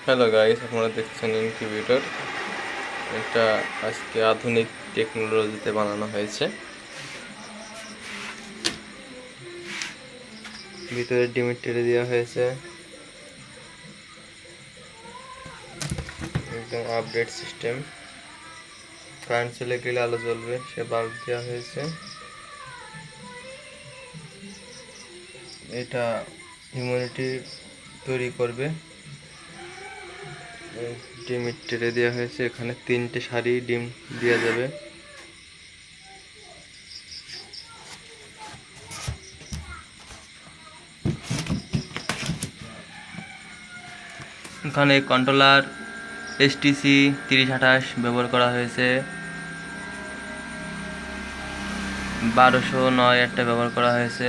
Hello guys, আপনারা দেখছেন incubator. এটা আজকে আধুনিক টেকনোলজিতে বানানো হয়েছে। ভিতরে ডিমের টেরে দেওয়া হয়েছে, একদম আপডেট সিস্টেম। কারেন্ট চলে গেলে আলো জ্বলবে, সে বাল্ব দেওয়া হয়েছে। এটা ইমিউনিটি তৈরি করবে। ডিমের টেরে দেওয়া হয়েছে, এখানে 3টে সারি ডিম দেওয়া যাবে। এখানে কন্ট্রোলার HTC 3028 ব্যবহার করা হয়েছে। 1209 একটা ব্যবহার করা হয়েছে।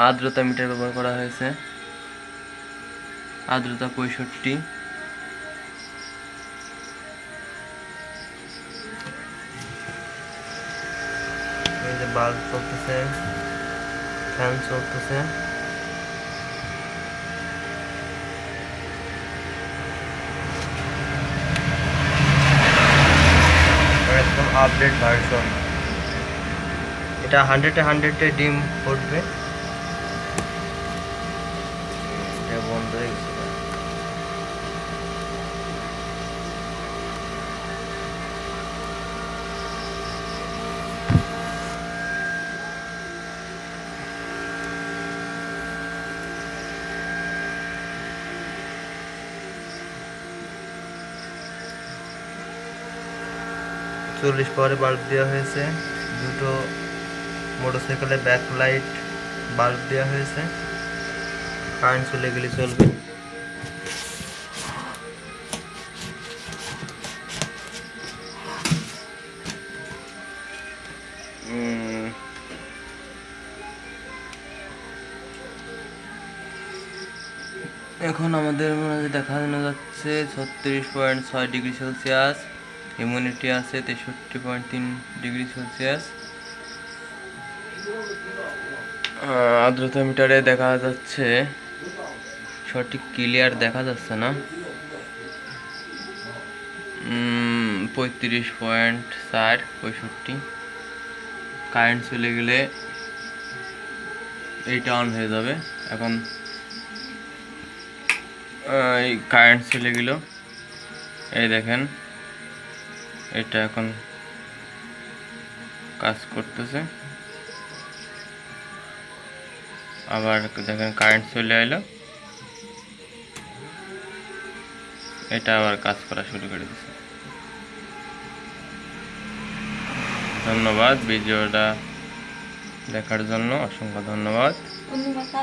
আর্দ্রতা মিটার ব্যবহার করা হয়েছে, আর্দ্রতা 65। এই যে বাল্ব চলতেছে, ফ্যান চলতেছে। একদম আপডেট ভার্সন। এটা 100-এ ডিম ফুটবে। এটা বন্ধ হয়ে গেছে। 40 পাওয়ারে বাল্ব দেওয়া হয়েছে। দুটো মোটরসাইকেলের ব্যাক লাইট বাল্ব দেওয়া হয়েছে। কারেন্ট চলে গেলে চলবে। এখন আমাদের মাঝে দেখানো যাচ্ছে 36.6 ডিগ্রি সেলসিয়াস। ইমিউনিটি আছে 63.3 ডিগ্রি সেলসিয়াস। আর্দ্রতা মিটারে দেখা যাচ্ছে, সঠিক ক্লিয়ার দেখা যাচ্ছে না, 35.4 কারেন্ট চলে গেলে এইটা অন হয়ে যাবে। এখন এই কারেন্ট চলে গেল, এই দেখেন এটা এখন কাজ করতেছে। আবার দেখেন কারেন্ট চলে এলো, এটা আবার কাজ করা শুরু করে দিচ্ছে। ধন্যবাদ ভিডিওটা দেখার জন্য, অসংখ্য ধন্যবাদ।